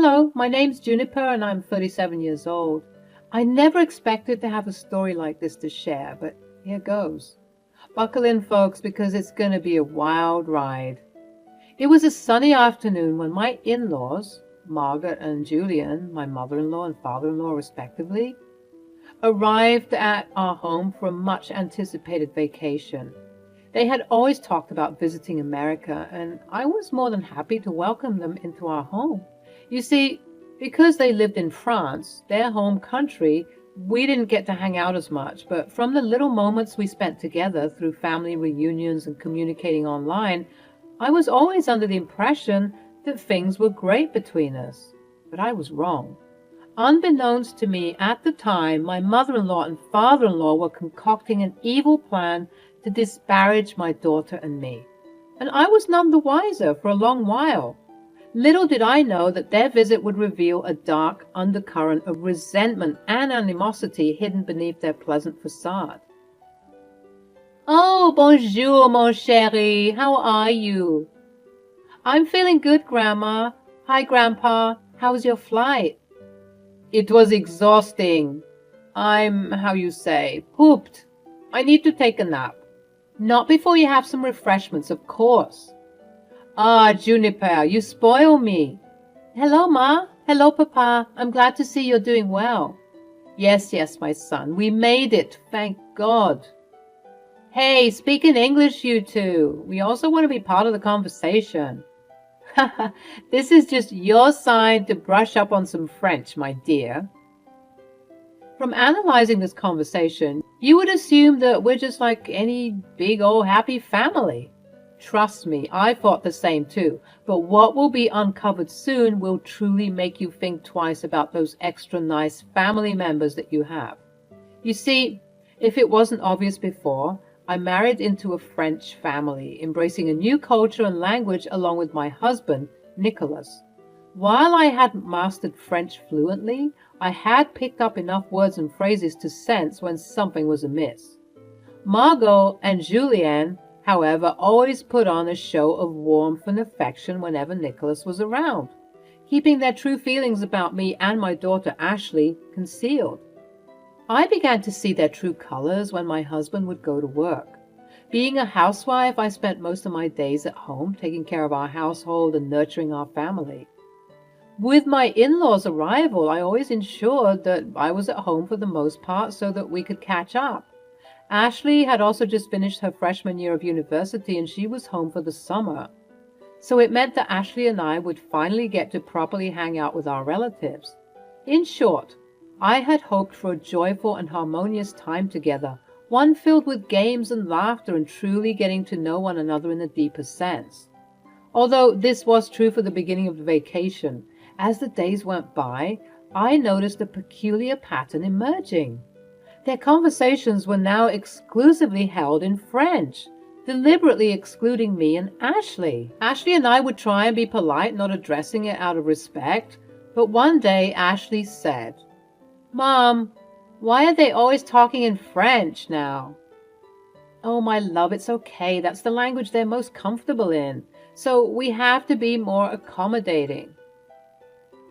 Hello, my name's Juniper and I'm 37 years old. I never expected to have a story like this to share, but here goes. Buckle in, folks, because it's going to be a wild ride. It was a sunny afternoon when my in-laws, Margaret and Julian, my mother-in-law and father-in-law respectively, arrived at our home for a much-anticipated vacation. They had always talked about visiting America, and I was more than happy to welcome them into our home. You see, because they lived in France, their home country, we didn't get to hang out as much, but from the little moments we spent together through family reunions and communicating online, I was always under the impression that things were great between us. But I was wrong. Unbeknownst to me at the time, my mother-in-law and father-in-law were concocting an evil plan to disparage my daughter and me. And I was none the wiser for a long while. Little did I know that their visit would reveal a dark undercurrent of resentment and animosity hidden beneath their pleasant facade. Oh, bonjour, mon chéri. How are you? I'm feeling good, Grandma. Hi, Grandpa. How was your flight? It was exhausting. I'm, how you say, pooped. I need to take a nap. Not before you have some refreshments, of course. Ah, Juniper, you spoil me. Hello, Ma. Hello, Papa. I'm glad to see you're doing well. Yes, my son. We made it. Thank God. Hey, speak in English, you two. We also want to be part of the conversation. This is just your sign to brush up on some French, my dear. From analyzing this conversation, you would assume that we're just like any big old happy family. Trust me, I thought the same too, but what will be uncovered soon will truly make you think twice about those extra nice family members that you have. You see, if it wasn't obvious before, I married into a French family, embracing a new culture and language along with my husband, Nicholas. While I hadn't mastered French fluently, I had picked up enough words and phrases to sense when something was amiss. Margot and Julianne, however, always put on a show of warmth and affection whenever Nicholas was around, keeping their true feelings about me and my daughter Ashley concealed. I began to see their true colors when my husband would go to work. Being a housewife, I spent most of my days at home, taking care of our household and nurturing our family. With my in-laws' arrival, I always ensured that I was at home for the most part so that we could catch up. Ashley had also just finished her freshman year of university and she was home for the summer. So it meant that Ashley and I would finally get to properly hang out with our relatives. In short, I had hoped for a joyful and harmonious time together, one filled with games and laughter and truly getting to know one another in a deeper sense. Although this was true for the beginning of the vacation, as the days went by, I noticed a peculiar pattern emerging. Their conversations were now exclusively held in French, deliberately excluding me and Ashley. Ashley and I would try and be polite, not addressing it out of respect, but one day Ashley said, "Mom, why are they always talking in French now?" "Oh, my love, it's okay. That's the language they're most comfortable in. So we have to be more accommodating."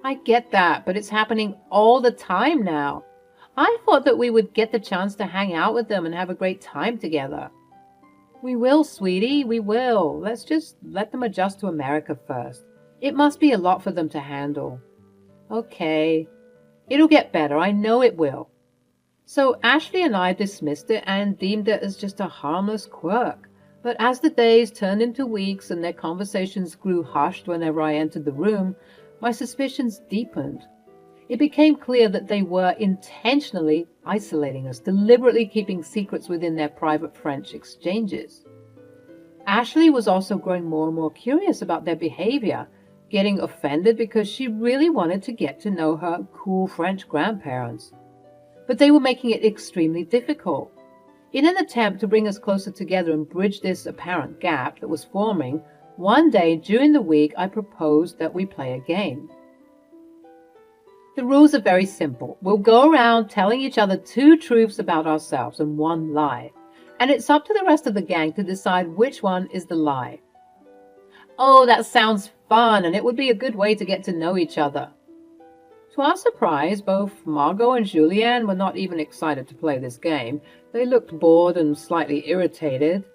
I get that, but it's happening all the time now. I thought that we would get the chance to hang out with them and have a great time together. We will, sweetie, we will. Let's just let them adjust to America first. It must be a lot for them to handle. Okay. It'll get better. I know it will. So Ashley and I dismissed it and deemed it as just a harmless quirk. But as the days turned into weeks and their conversations grew hushed whenever I entered the room, my suspicions deepened. It became clear that they were intentionally isolating us, deliberately keeping secrets within their private French exchanges. Ashley was also growing more and more curious about their behavior, getting offended because she really wanted to get to know her cool French grandparents. But they were making it extremely difficult. In an attempt to bring us closer together and bridge this apparent gap that was forming, one day during the week I proposed that we play a game. The rules are very simple. We'll go around telling each other 2 truths about ourselves and 1 lie. And it's up to the rest of the gang to decide which one is the lie. Oh, that sounds fun, and it would be a good way to get to know each other. To our surprise, both Margot and Julianne were not even excited to play this game. They looked bored and slightly irritated.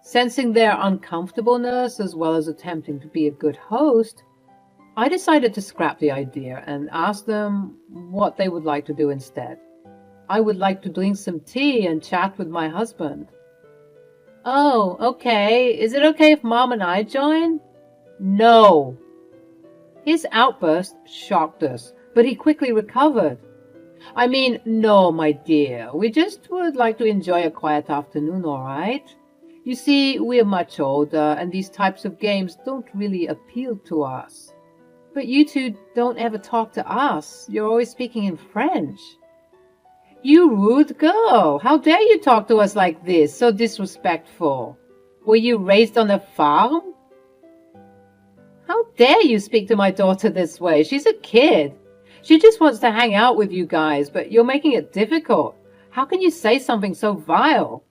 Sensing their uncomfortableness, as well as attempting to be a good host, I decided to scrap the idea and ask them what they would like to do instead. I would like to drink some tea and chat with my husband. Oh, okay. Is it okay if Mom and I join? No. His outburst shocked us, but he quickly recovered. I mean, no, my dear. We just would like to enjoy a quiet afternoon, all right? You see, we're much older, and these types of games don't really appeal to us. But you two don't ever talk to us. You're always speaking in French. You rude girl! How dare you talk to us like this, so disrespectful? Were you raised on a farm? How dare you speak to my daughter this way? She's a kid. She just wants to hang out with you guys, but you're making it difficult. How can you say something so vile?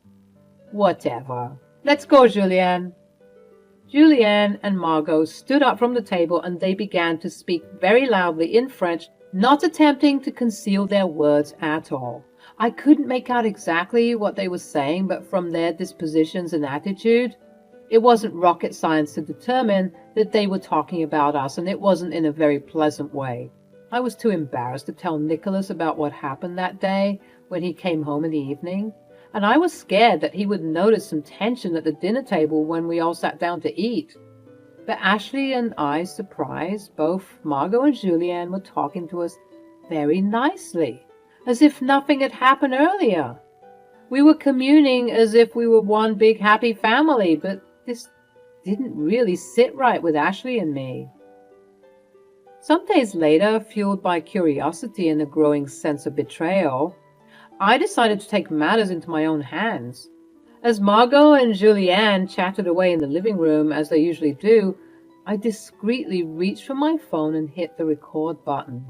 Whatever. Let's go, Julianne. Julianne and Margot stood up from the table and they began to speak very loudly in French, not attempting to conceal their words at all. I couldn't make out exactly what they were saying, but from their dispositions and attitude, it wasn't rocket science to determine that they were talking about us, and it wasn't in a very pleasant way. I was too embarrassed to tell Nicholas about what happened that day when he came home in the evening, and I was scared that he would notice some tension at the dinner table when we all sat down to eat. But Ashley and I's surprise, both Margot and Julianne were talking to us very nicely, as if nothing had happened earlier. We were communing as if we were one big happy family, but this didn't really sit right with Ashley and me. Some days later, fueled by curiosity and a growing sense of betrayal, I decided to take matters into my own hands. As Margot and Julianne chatted away in the living room, as they usually do, I discreetly reached for my phone and hit the record button.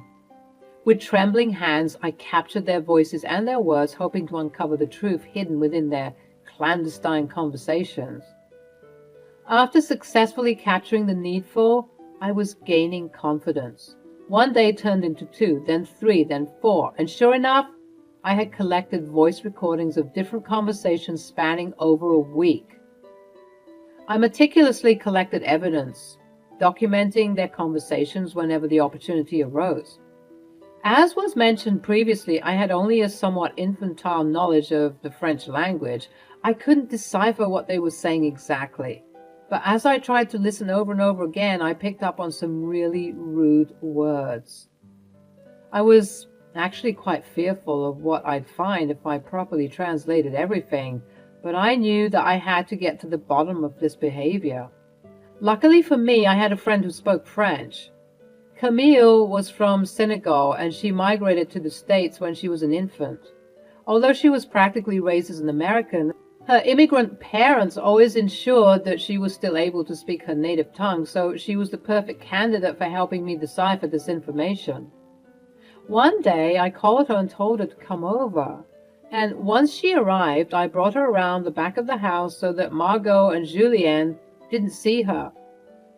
With trembling hands, I captured their voices and their words, hoping to uncover the truth hidden within their clandestine conversations. After successfully capturing the needful, I was gaining confidence. One day turned into 2, then 3, then 4, and sure enough, I had collected voice recordings of different conversations spanning over a week. I meticulously collected evidence, documenting their conversations whenever the opportunity arose. As was mentioned previously, I had only a somewhat infantile knowledge of the French language. I couldn't decipher what they were saying exactly. But as I tried to listen over and over again, I picked up on some really rude words. I was actually quite fearful of what I'd find if I properly translated everything, but I knew that I had to get to the bottom of this behavior. Luckily for me, I had a friend who spoke French. Camille was from Senegal, and she migrated to the States when she was an infant. Although she was practically raised as an American, her immigrant parents always ensured that she was still able to speak her native tongue, so she was the perfect candidate for helping me decipher this information. One day, I called her and told her to come over, and once she arrived, I brought her around the back of the house so that Margot and Julianne didn't see her.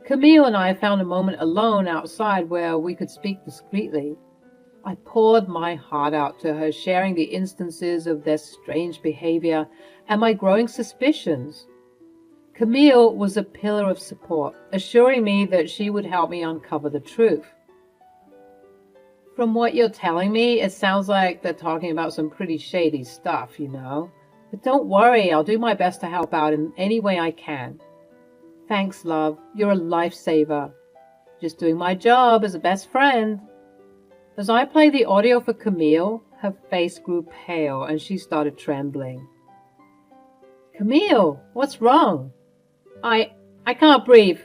Camille and I found a moment alone outside where we could speak discreetly. I poured my heart out to her, sharing the instances of their strange behavior and my growing suspicions. Camille was a pillar of support, assuring me that she would help me uncover the truth. From what you're telling me, it sounds like they're talking about some pretty shady stuff, you know. But don't worry, I'll do my best to help out in any way I can. Thanks, love. You're a lifesaver. Just doing my job as a best friend. As I played the audio for Camille, her face grew pale and she started trembling. Camille, what's wrong? I can't breathe.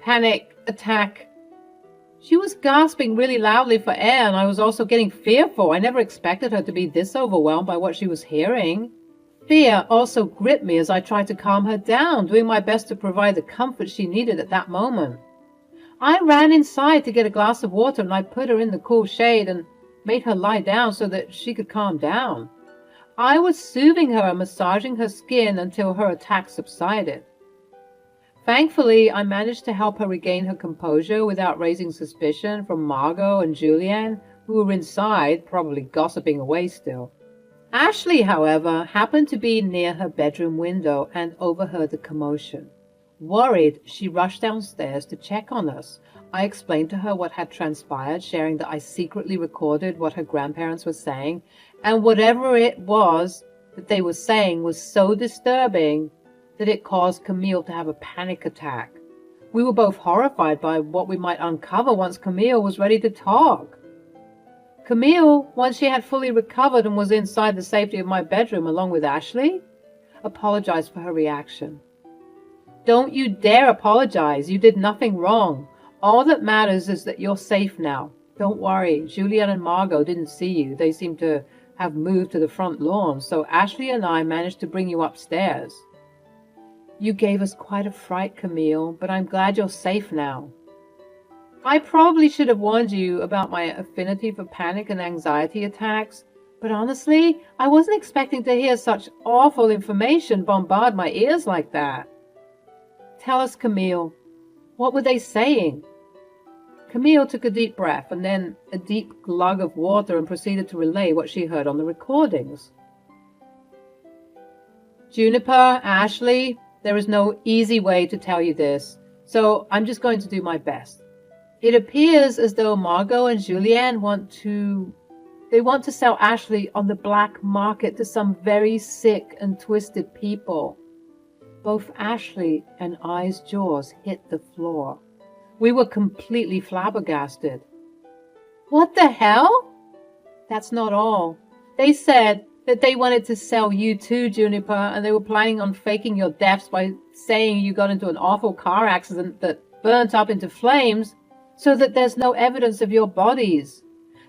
Panic, attack. She was gasping really loudly for air, and I was also getting fearful. I never expected her to be this overwhelmed by what she was hearing. Fear also gripped me as I tried to calm her down, doing my best to provide the comfort she needed at that moment. I ran inside to get a glass of water, and I put her in the cool shade and made her lie down so that she could calm down. I was soothing her and massaging her skin until her attack subsided. Thankfully, I managed to help her regain her composure without raising suspicion from Margot and Julianne, who were inside, probably gossiping away still. Ashley, however, happened to be near her bedroom window and overheard the commotion. Worried, she rushed downstairs to check on us. I explained to her what had transpired, sharing that I secretly recorded what her grandparents were saying, and whatever it was that they were saying was so disturbing that it caused Camille to have a panic attack. We were both horrified by what we might uncover once Camille was ready to talk. Camille, once she had fully recovered and was inside the safety of my bedroom along with Ashley, apologized for her reaction. Don't you dare apologize. You did nothing wrong. All that matters is that you're safe now. Don't worry. Julianne and Margot didn't see you. They seem to have moved to the front lawn, so Ashley and I managed to bring you upstairs. You gave us quite a fright, Camille, but I'm glad you're safe now. I probably should have warned you about my affinity for panic and anxiety attacks, but honestly, I wasn't expecting to hear such awful information bombard my ears like that. Tell us, Camille, what were they saying? Camille took a deep breath and then a deep glug of water and proceeded to relay what she heard on the recordings. Juniper, Ashley, there is no easy way to tell you this, so I'm just going to do my best. It appears as though Margot and Julianne want to sell Ashley on the black market to some very sick and twisted people. Both Ashley and I's jaws hit the floor. We were completely flabbergasted. What the hell? That's not all. They said that they wanted to sell you too, Juniper, and they were planning on faking your deaths by saying you got into an awful car accident that burnt up into flames, so that there's no evidence of your bodies.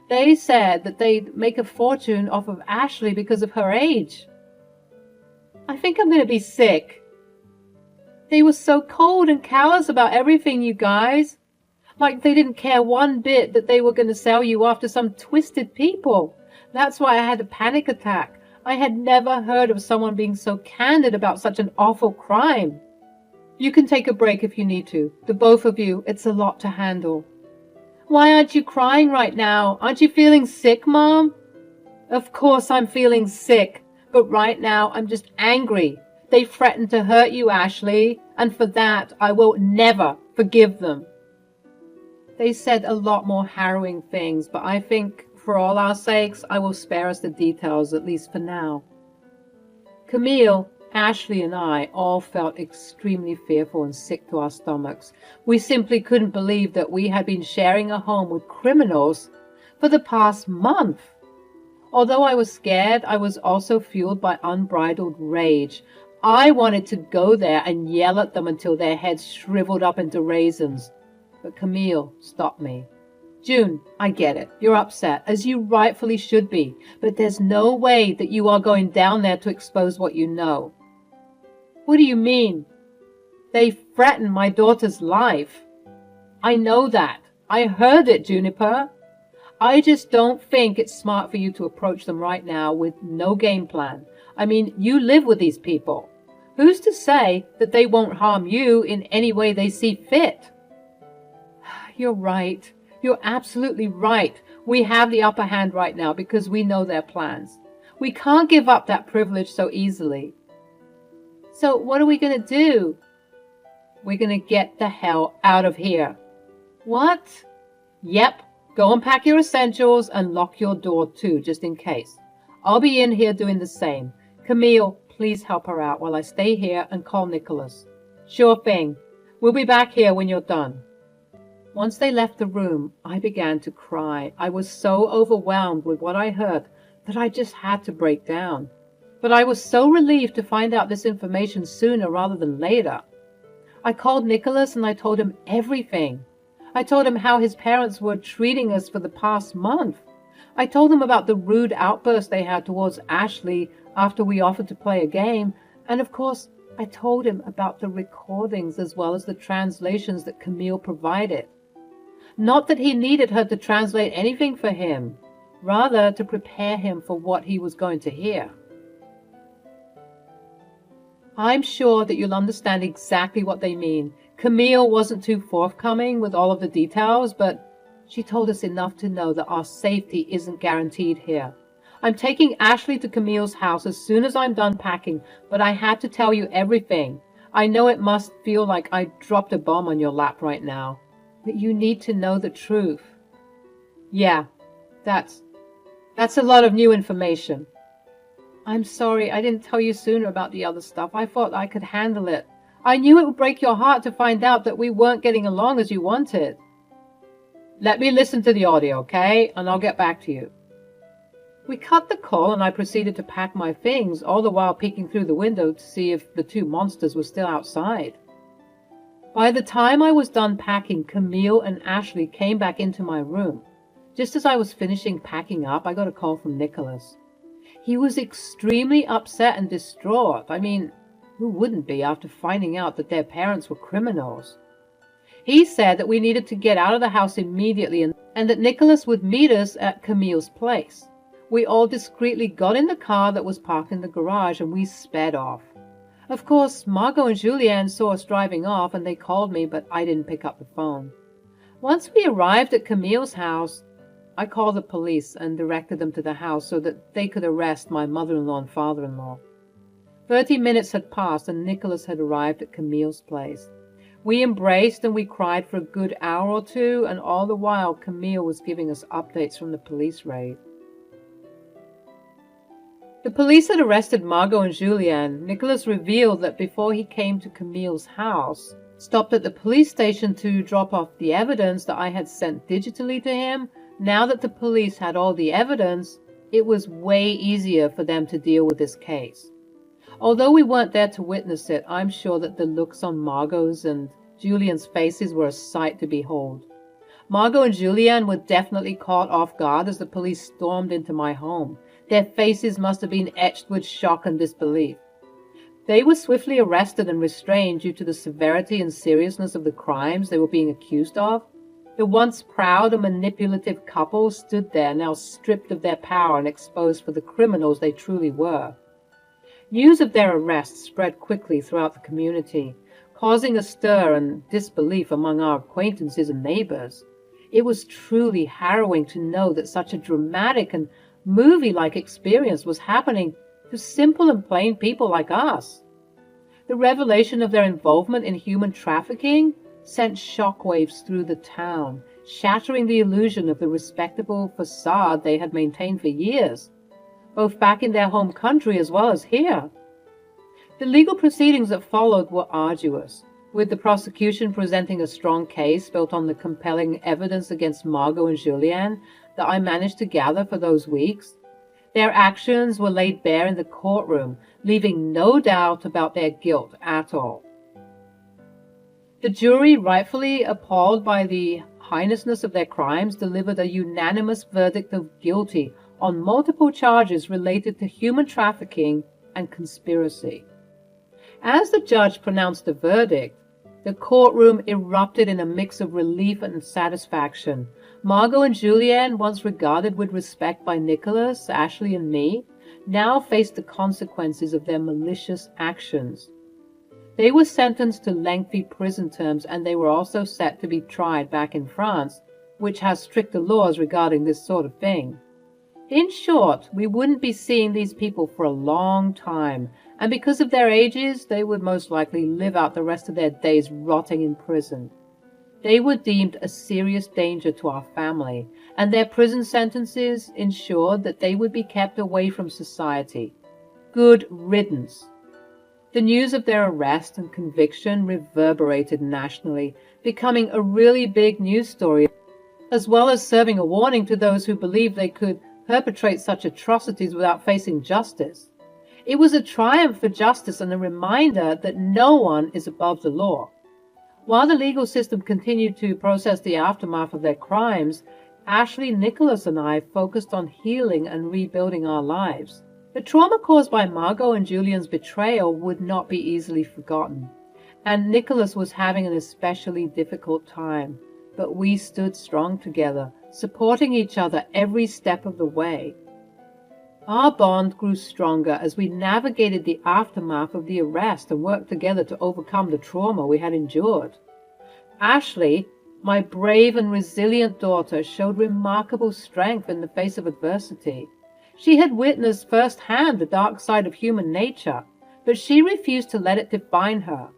They said that they'd make a fortune off of Ashley because of her age. I think I'm going to be sick. They were so cold and callous about everything, you guys. Like they didn't care one bit that they were going to sell you off to some twisted people. That's why I had a panic attack. I had never heard of someone being so candid about such an awful crime. You can take a break if you need to. The both of you, it's a lot to handle. Why aren't you crying right now? Aren't you feeling sick, Mom? Of course I'm feeling sick, but right now I'm just angry. They threatened to hurt you, Ashley, and for that I will never forgive them. They said a lot more harrowing things, but I think for all our sakes I will spare us the details, at least for now. Camille, Ashley and I all felt extremely fearful and sick to our stomachs. We simply couldn't believe that we had been sharing a home with criminals for the past month. Although I was scared, I was also fueled by unbridled rage. I wanted to go there and yell at them until their heads shriveled up into raisins. But Camille stopped me. June, I get it. You're upset, as you rightfully should be, but there's no way that you are going down there to expose what you know. What do you mean? They threatened my daughter's life. I know that. I heard it, Juniper. I just don't think it's smart for you to approach them right now with no game plan. I mean, you live with these people. Who's to say that they won't harm you in any way they see fit? You're right. You're absolutely right. We have the upper hand right now because we know their plans. We can't give up that privilege so easily. So what are we going to do? We're going to get the hell out of here. What? Yep. Go and pack your essentials and lock your door too, just in case. I'll be in here doing the same. Camille, please help her out while I stay here and call Nicholas. Sure thing. We'll be back here when you're done. Once they left the room, I began to cry. I was so overwhelmed with what I heard that I just had to break down. But I was so relieved to find out this information sooner rather than later. I called Nicholas and I told him everything. I told him how his parents were treating us for the past month. I told him about the rude outburst they had towards Ashley after we offered to play a game. And of course, I told him about the recordings as well as the translations that Camille provided. Not that he needed her to translate anything for him, rather to prepare him for what he was going to hear. I'm sure that you'll understand exactly what they mean. Camille wasn't too forthcoming with all of the details, but She told us enough to know that our safety isn't guaranteed here. I'm taking Ashley to Camille's house as soon as I'm done packing, but I had to tell you everything. I know it must feel like I dropped a bomb on your lap right now, but you need to know the truth. Yeah, that's a lot of new information. I'm sorry I didn't tell you sooner about the other stuff. I thought I could handle it. I knew it would break your heart to find out that we weren't getting along as you wanted. Let me listen to the audio, okay? And I'll get back to you. We cut the call and I proceeded to pack my things, all the while peeking through the window to see if the two monsters were still outside. By the time I was done packing, Camille and Ashley came back into my room. Just as I was finishing packing up, I got a call from Nicholas. He was extremely upset and distraught. I mean, who wouldn't be after finding out that their parents were criminals? He said that we needed to get out of the house immediately and that Nicholas would meet us at Camille's place. We all discreetly got in the car that was parked in the garage and we sped off. Of course, Margot and Julianne saw us driving off and they called me, but I didn't pick up the phone. Once we arrived at Camille's house, I called the police and directed them to the house so that they could arrest my mother-in-law and father-in-law. 30 minutes had passed and Nicholas had arrived at Camille's place. We embraced and we cried for a good hour or two, and all the while Camille was giving us updates from the police raid. The police had arrested Margot and Julianne. Nicholas revealed that before he came to Camille's house, stopped at the police station to drop off the evidence that I had sent digitally to him. Now that the police had all the evidence, it was way easier for them to deal with this case. Although we weren't there to witness it, I'm sure that the looks on Margot's and Julian's faces were a sight to behold. Margot and Julianne were definitely caught off guard as the police stormed into my home. Their faces must have been etched with shock and disbelief. They were swiftly arrested and restrained due to the severity and seriousness of the crimes they were being accused of. The once proud and manipulative couple stood there, now stripped of their power and exposed for the criminals they truly were. News of their arrest spread quickly throughout the community, causing a stir and disbelief among our acquaintances and neighbors. It was truly harrowing to know that such a dramatic and movie-like experience was happening to simple and plain people like us. The revelation of their involvement in human trafficking sent shockwaves through the town, shattering the illusion of the respectable facade they had maintained for years, both back in their home country as well as here. The legal proceedings that followed were arduous, with the prosecution presenting a strong case built on the compelling evidence against Margot and Julianne that I managed to gather for those weeks. Their actions were laid bare in the courtroom, leaving no doubt about their guilt at all. The jury, rightfully appalled by the heinousness of their crimes, delivered a unanimous verdict of guilty on multiple charges related to human trafficking and conspiracy. As the judge pronounced the verdict, the courtroom erupted in a mix of relief and satisfaction. Margot and Julianne, once regarded with respect by Nicholas, Ashley, and me, now faced the consequences of their malicious actions. They were sentenced to lengthy prison terms, and they were also set to be tried back in France, which has stricter laws regarding this sort of thing. In short, we wouldn't be seeing these people for a long time, and because of their ages, they would most likely live out the rest of their days rotting in prison. They were deemed a serious danger to our family, and their prison sentences ensured that they would be kept away from society. Good riddance. The news of their arrest and conviction reverberated nationally, becoming a really big news story, as well as serving a warning to those who believed they could perpetrate such atrocities without facing justice. It was a triumph for justice and a reminder that no one is above the law. While the legal system continued to process the aftermath of their crimes, Ashley, Nicholas, and I focused on healing and rebuilding our lives. The trauma caused by Margot and Julian's betrayal would not be easily forgotten, and Nicholas was having an especially difficult time, but we stood strong together, supporting each other every step of the way. Our bond grew stronger as we navigated the aftermath of the arrest and worked together to overcome the trauma we had endured. Ashley, My brave and resilient daughter showed remarkable strength in the face of adversity. She had witnessed firsthand the dark side of human nature, but she refused to let it define her.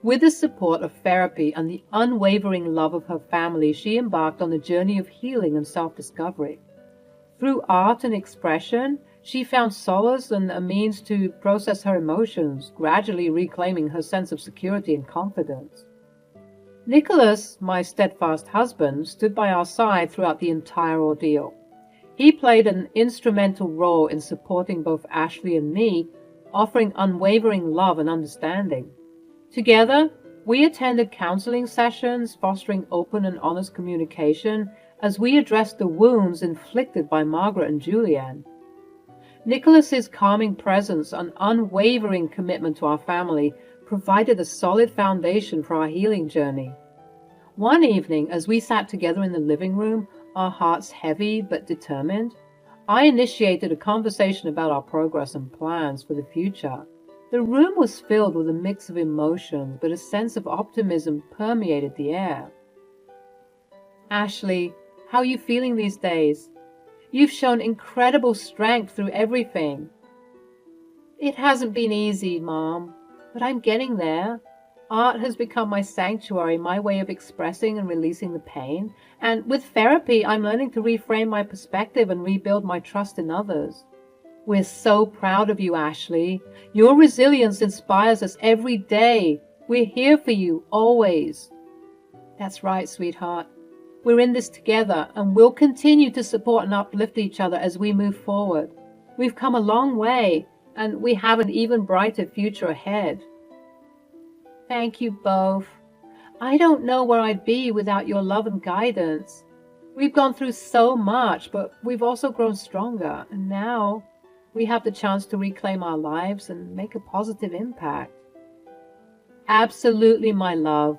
With the support of therapy and the unwavering love of her family, she embarked on a journey of healing and self-discovery. Through art and expression, she found solace and a means to process her emotions, gradually reclaiming her sense of security and confidence. Nicholas, my steadfast husband, stood by our side throughout the entire ordeal. He played an instrumental role in supporting both Ashley and me, offering unwavering love and understanding. Together, we attended counseling sessions, fostering open and honest communication as we addressed the wounds inflicted by Margaret and Julianne. Nicholas's calming presence and unwavering commitment to our family provided a solid foundation for our healing journey. One evening, as we sat together in the living room, our hearts heavy but determined, I initiated a conversation about our progress and plans for the future. The room was filled with a mix of emotions, but a sense of optimism permeated the air. Ashley, how are you feeling these days? You've shown incredible strength through everything. It hasn't been easy, Mom, but I'm getting there. Art has become my sanctuary, my way of expressing and releasing the pain. And with therapy, I'm learning to reframe my perspective and rebuild my trust in others. We're so proud of you, Ashley. Your resilience inspires us every day. We're here for you, always. That's right, sweetheart. We're in this together, and we'll continue to support and uplift each other as we move forward. We've come a long way, and we have an even brighter future ahead. Thank you both. I don't know where I'd be without your love and guidance. We've gone through so much, but we've also grown stronger, and now we have the chance to reclaim our lives and make a positive impact. Absolutely, my love.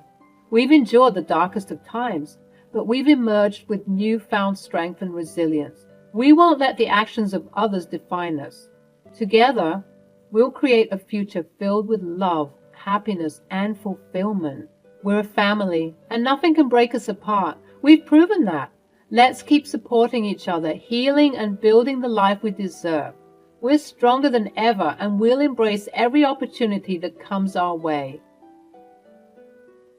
We've endured the darkest of times, but we've emerged with newfound strength and resilience. We won't let the actions of others define us. Together, we'll create a future filled with love, happiness, and fulfillment. We're a family, and nothing can break us apart. We've proven that. Let's keep supporting each other, healing and building the life we deserve. We're stronger than ever, and we'll embrace every opportunity that comes our way.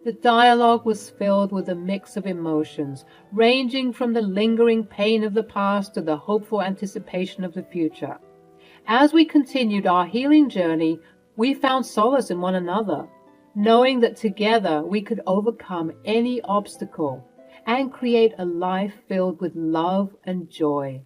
The dialogue was filled with a mix of emotions, ranging from the lingering pain of the past to the hopeful anticipation of the future. As we continued our healing journey, we found solace in one another, knowing that together we could overcome any obstacle and create a life filled with love and joy.